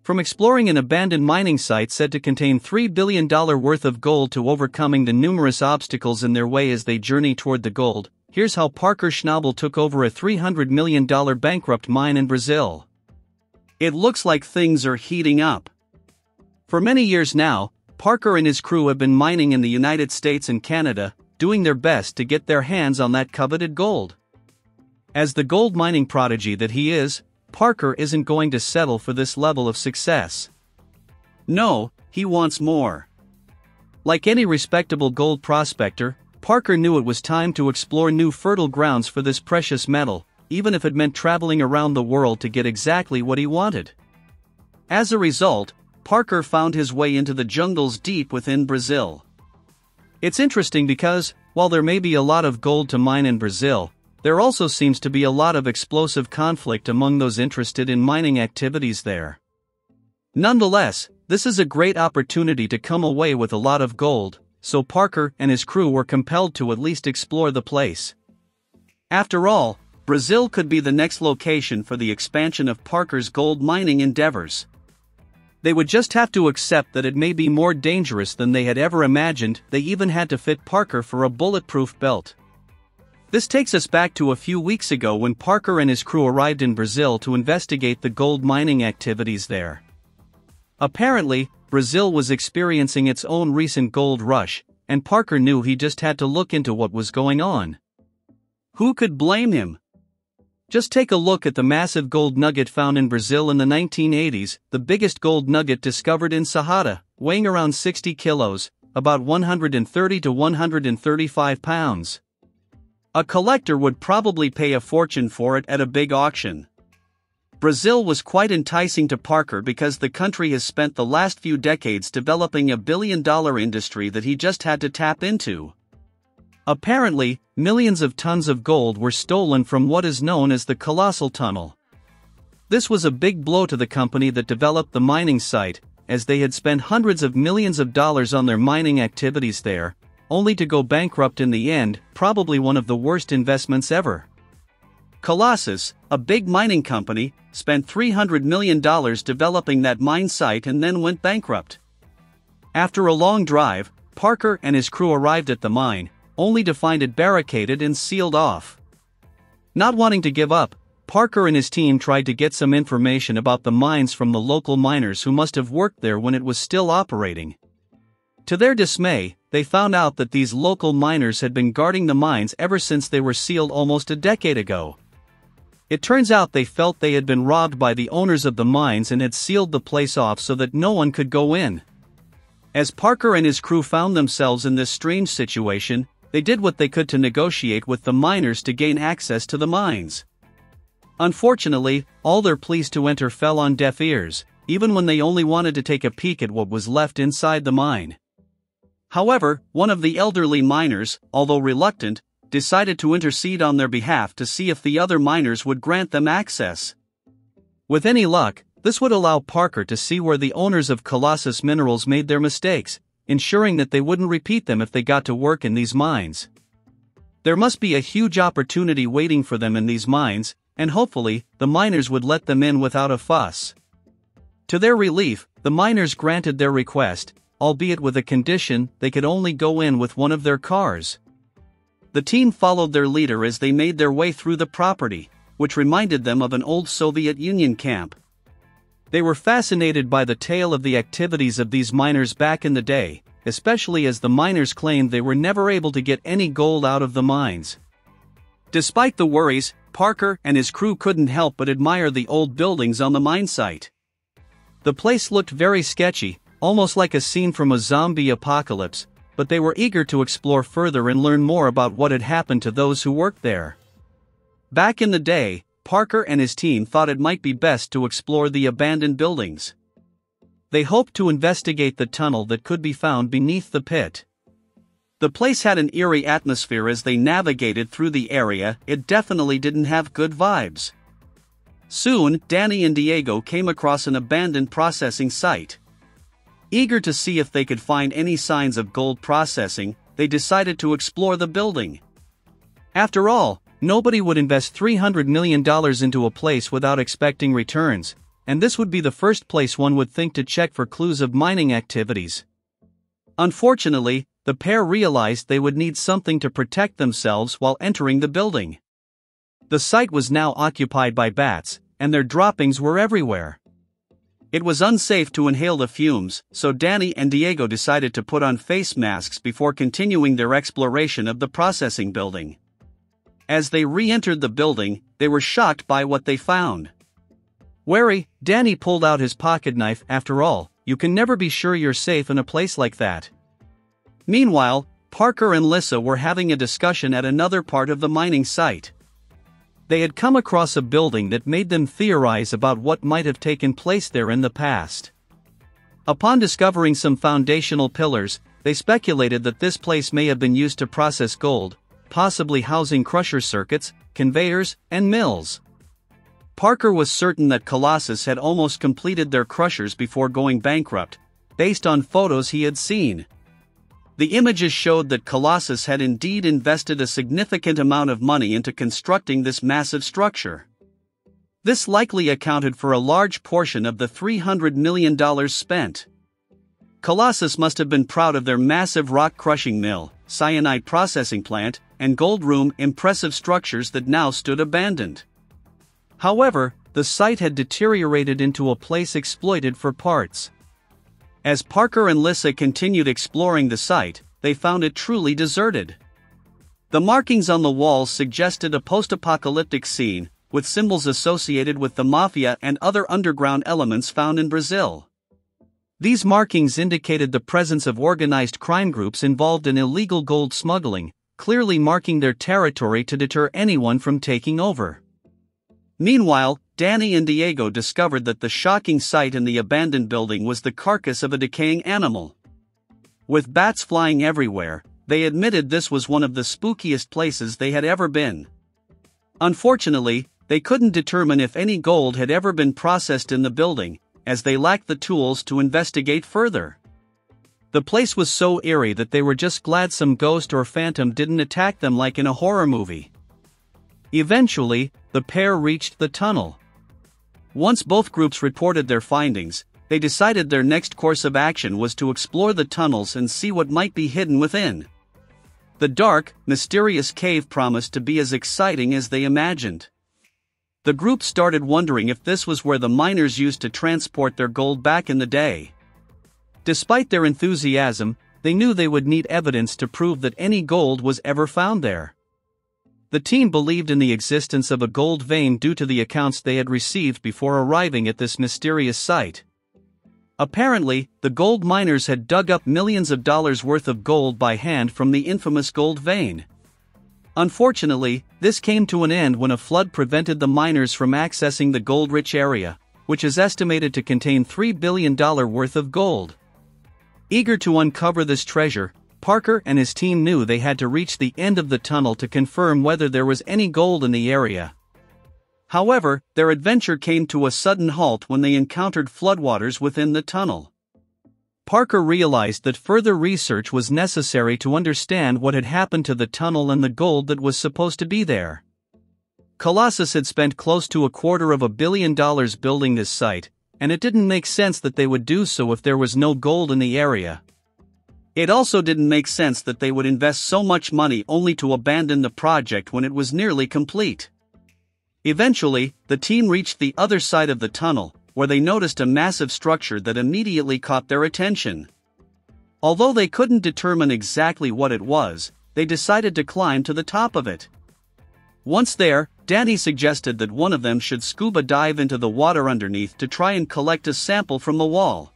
From exploring an abandoned mining site said to contain $3 billion worth of gold to overcoming the numerous obstacles in their way as they journey toward the gold, here's how Parker Schnabel took over a $300 million bankrupt mine in Brazil. It looks like things are heating up. For many years now, Parker and his crew have been mining in the United States and Canada, doing their best to get their hands on that coveted gold. As the gold mining prodigy that he is, Parker isn't going to settle for this level of success. No, he wants more. Like any respectable gold prospector, Parker knew it was time to explore new fertile grounds for this precious metal, even if it meant traveling around the world to get exactly what he wanted. As a result, Parker found his way into the jungles deep within Brazil. It's interesting because, while there may be a lot of gold to mine in Brazil, there also seems to be a lot of explosive conflict among those interested in mining activities there. Nonetheless, this is a great opportunity to come away with a lot of gold, so Parker and his crew were compelled to at least explore the place. After all, Brazil could be the next location for the expansion of Parker's gold mining endeavors. They would just have to accept that it may be more dangerous than they had ever imagined. They even had to fit Parker for a bulletproof belt. This takes us back to a few weeks ago when Parker and his crew arrived in Brazil to investigate the gold mining activities there. Apparently, Brazil was experiencing its own recent gold rush, and Parker knew he just had to look into what was going on. Who could blame him? Just take a look at the massive gold nugget found in Brazil in the 1980s, the biggest gold nugget discovered in Cerrado, weighing around 60 kilos, about 130 to 135 pounds. A collector would probably pay a fortune for it at a big auction. Brazil was quite enticing to Parker because the country has spent the last few decades developing a billion-dollar industry that he just had to tap into. Apparently, millions of tons of gold were stolen from what is known as the Colossal Tunnel. This was a big blow to the company that developed the mining site, as they had spent hundreds of millions of dollars on their mining activities there, only to go bankrupt in the end, probably one of the worst investments ever. Colossus, a big mining company, spent $300 million developing that mine site and then went bankrupt. After a long drive, Parker and his crew arrived at the mine, only to find it barricaded and sealed off. Not wanting to give up, Parker and his team tried to get some information about the mines from the local miners who must have worked there when it was still operating. To their dismay, they found out that these local miners had been guarding the mines ever since they were sealed almost a decade ago. It turns out they felt they had been robbed by the owners of the mines and had sealed the place off so that no one could go in. As Parker and his crew found themselves in this strange situation, they did what they could to negotiate with the miners to gain access to the mines. Unfortunately, all their pleas to enter fell on deaf ears, even when they only wanted to take a peek at what was left inside the mine. However, one of the elderly miners, although reluctant, decided to intercede on their behalf to see if the other miners would grant them access. With any luck, this would allow Parker to see where the owners of Colossus Minerals made their mistakes, ensuring that they wouldn't repeat them if they got to work in these mines. There must be a huge opportunity waiting for them in these mines, and hopefully, the miners would let them in without a fuss. To their relief, the miners granted their request, albeit with a condition: they could only go in with one of their cars. The team followed their leader as they made their way through the property, which reminded them of an old Soviet Union camp. They were fascinated by the tale of the activities of these miners back in the day, especially as the miners claimed they were never able to get any gold out of the mines. Despite the worries, Parker and his crew couldn't help but admire the old buildings on the mine site. The place looked very sketchy, almost like a scene from a zombie apocalypse, but they were eager to explore further and learn more about what had happened to those who worked there. Back in the day, Parker and his team thought it might be best to explore the abandoned buildings. They hoped to investigate the tunnel that could be found beneath the pit. The place had an eerie atmosphere as they navigated through the area. It definitely didn't have good vibes. Soon, Danny and Diego came across an abandoned processing site. Eager to see if they could find any signs of gold processing, they decided to explore the building. After all, nobody would invest $300 million into a place without expecting returns, and this would be the first place one would think to check for clues of mining activities. Unfortunately, the pair realized they would need something to protect themselves while entering the building. The site was now occupied by bats, and their droppings were everywhere. It was unsafe to inhale the fumes, so Danny and Diego decided to put on face masks before continuing their exploration of the processing building. As they re-entered the building, they were shocked by what they found. Wary, Danny pulled out his pocket knife. After all, you can never be sure you're safe in a place like that. Meanwhile, Parker and Lissa were having a discussion at another part of the mining site. They had come across a building that made them theorize about what might have taken place there in the past. Upon discovering some foundational pillars, they speculated that this place may have been used to process gold, possibly housing crusher circuits, conveyors, and mills. Parker was certain that Colossus had almost completed their crushers before going bankrupt, based on photos he had seen. The images showed that Colossus had indeed invested a significant amount of money into constructing this massive structure. This likely accounted for a large portion of the $300 million spent. Colossus must have been proud of their massive rock crushing mill, cyanide processing plant, and gold room, impressive structures that now stood abandoned. However, the site had deteriorated into a place exploited for parts. As Parker and Lissa continued exploring the site, they found it truly deserted. The markings on the walls suggested a post-apocalyptic scene, with symbols associated with the mafia and other underground elements found in Brazil. These markings indicated the presence of organized crime groups involved in illegal gold smuggling, clearly marking their territory to deter anyone from taking over. Meanwhile, Danny and Diego discovered that the shocking sight in the abandoned building was the carcass of a decaying animal. With bats flying everywhere, they admitted this was one of the spookiest places they had ever been. Unfortunately, they couldn't determine if any gold had ever been processed in the building, as they lacked the tools to investigate further. The place was so eerie that they were just glad some ghost or phantom didn't attack them like in a horror movie. Eventually, the pair reached the tunnel. Once both groups reported their findings, they decided their next course of action was to explore the tunnels and see what might be hidden within. The dark, mysterious cave promised to be as exciting as they imagined. The group started wondering if this was where the miners used to transport their gold back in the day. Despite their enthusiasm, they knew they would need evidence to prove that any gold was ever found there. The team believed in the existence of a gold vein due to the accounts they had received before arriving at this mysterious site. Apparently, the gold miners had dug up millions of dollars worth of gold by hand from the infamous gold vein. Unfortunately, this came to an end when a flood prevented the miners from accessing the gold-rich area, which is estimated to contain $3 billion worth of gold. Eager to uncover this treasure, Parker and his team knew they had to reach the end of the tunnel to confirm whether there was any gold in the area. However, their adventure came to a sudden halt when they encountered floodwaters within the tunnel. Parker realized that further research was necessary to understand what had happened to the tunnel and the gold that was supposed to be there. Colossus had spent close to $250 million building this site, and it didn't make sense that they would do so if there was no gold in the area. It also didn't make sense that they would invest so much money only to abandon the project when it was nearly complete. Eventually, the team reached the other side of the tunnel, where they noticed a massive structure that immediately caught their attention. Although they couldn't determine exactly what it was, they decided to climb to the top of it. Once there, Danny suggested that one of them should scuba dive into the water underneath to try and collect a sample from the wall.